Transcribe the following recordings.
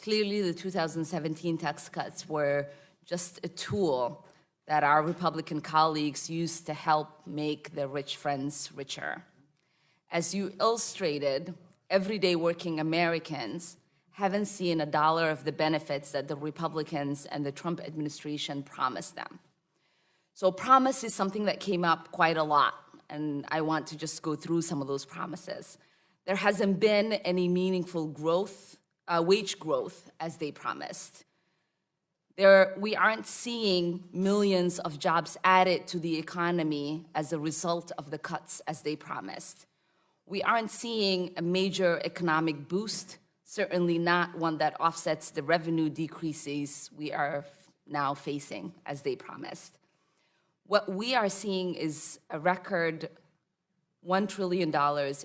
Clearly, the 2017 tax cuts were just a tool that our Republican colleagues used to help make their rich friends richer. As you illustrated, everyday working Americans haven't seen a dollar of the benefits that the Republicans and the Trump administration promised them. So promise is something that came up quite a lot, and I want to just go through some of those promises. There hasn't been any meaningful growth, wage growth as they promised. We aren't seeing millions of jobs added to the economy as a result of the cuts as they promised. We aren't seeing a major economic boost, certainly not one that offsets the revenue decreases we are now facing as they promised. What we are seeing is a record $1 trillion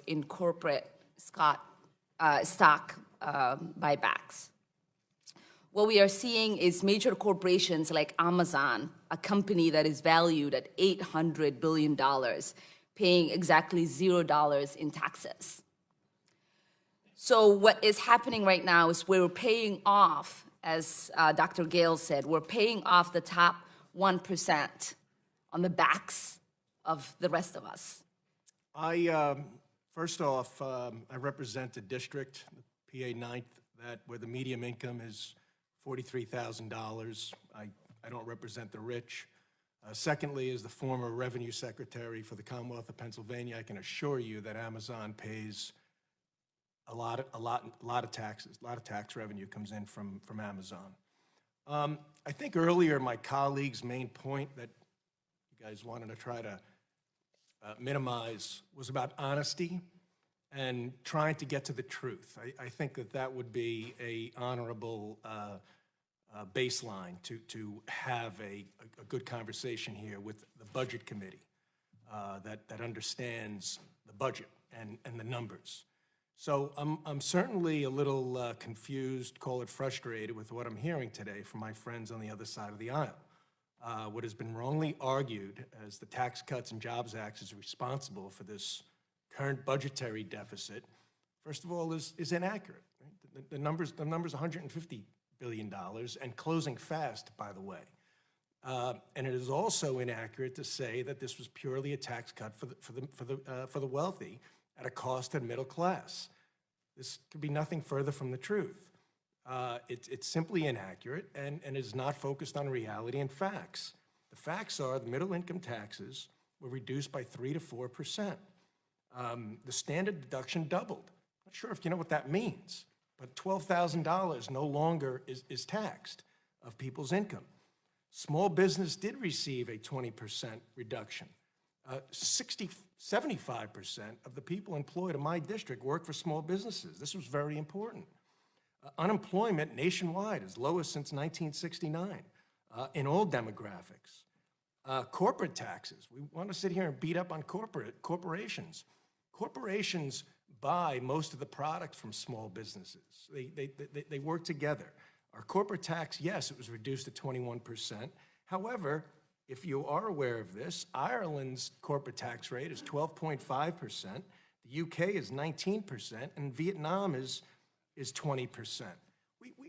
in corporate stock buybacks. What we are seeing is major corporations like Amazon, a company that is valued at $800 billion, paying exactly $0 in taxes. So what is happening right now is we're paying off, as Dr. Gale said, we're paying off the top 1% on the backs of the rest of us. First off, I represent a district, PA 9th, where the median income is $43,000. I don't represent the rich. Secondly, as the former revenue secretary for the Commonwealth of Pennsylvania, I can assure you that Amazon pays a lot of taxes. A lot of tax revenue comes in from Amazon. I think earlier my colleague's main point that you guys wanted to try to minimize was about honesty and trying to get to the truth. I think that would be a honorable baseline to have a good conversation here with the Budget Committee that understands the budget and the numbers. So I'm certainly a little confused, call it frustrated, with what I'm hearing today from my friends on the other side of the aisle. What has been wrongly argued as the Tax Cuts and Jobs Act is responsible for this current budgetary deficit, first of all, is inaccurate. Right? The number's $150 billion and closing fast, by the way. And it is also inaccurate to say that this was purely a tax cut for the wealthy at a cost to the middle class. This could be nothing further from the truth. It's simply inaccurate and is not focused on reality and facts. The facts are the middle income taxes were reduced by 3 to 4%. The standard deduction doubled. Not sure if you know what that means, but $12,000 no longer is taxed of people's income. Small business did receive a 20% reduction. 75% of the people employed in my district work for small businesses. This was very important. Unemployment nationwide is lowest since 1969 in all demographics. Corporate taxes. We want to sit here and beat up on corporations. Corporations buy most of the products from small businesses. They work together. Our corporate tax, yes, it was reduced to 21%. However, if you are aware of this, Ireland's corporate tax rate is 12.5%, the UK is 19%, and Vietnam is 20%.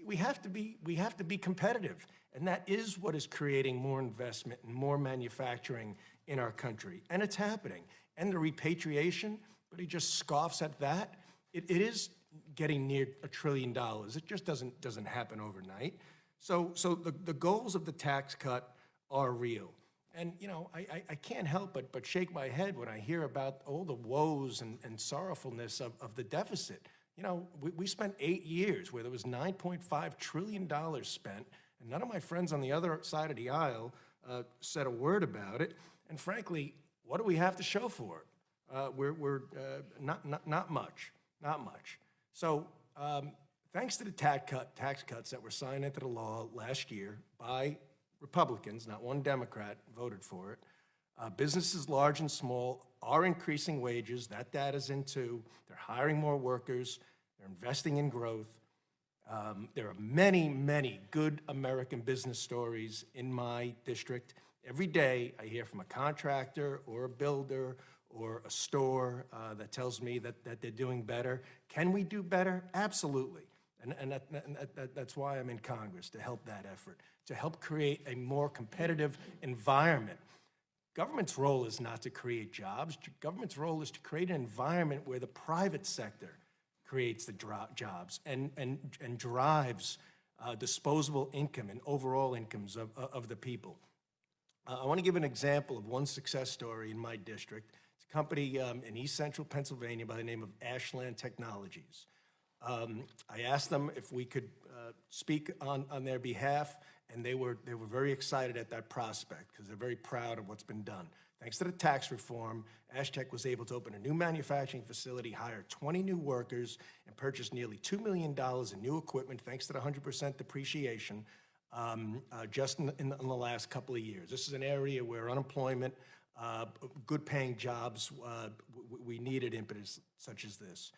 We have to be competitive, and that is what is creating more investment and more manufacturing in our country, and it's happening. And the repatriation, but he just scoffs at that. It is getting near $1 trillion. It just doesn't happen overnight. So the goals of the tax cut are real. And you know, I can't help but shake my head when I hear about all the woes and sorrowfulness of the deficit. You know, we spent 8 years where there was $9.5 trillion spent, and none of my friends on the other side of the aisle said a word about it. And frankly, what do we have to show for it? We're not much. So thanks to the tax cuts that were signed into the law last year by Republicans, not one Democrat voted for it, businesses large and small are increasing wages. That data's in too. They're hiring more workers. They're investing in growth. There are many, many good American business stories in my district. Every day I hear from a contractor or a builder or a store that tells me that they're doing better. Can we do better? Absolutely. That's why I'm in Congress, to help that effort, to help create a more competitive environment. Government's role is not to create jobs. Government's role is to create an environment where the private sector creates the jobs and drives disposable income and overall incomes of the people. I want to give an example of one success story in my district. It's a company in East Central Pennsylvania by the name of Ashland Technologies. I asked them if we could speak on their behalf, and they were very excited at that prospect because they're very proud of what's been done. Thanks to the tax reform, Ashtec was able to open a new manufacturing facility, hire 20 new workers, and purchase nearly $2 million in new equipment thanks to the 100% depreciation just in the last couple of years. This is an area where unemployment, good paying jobs, we needed impetus such as this.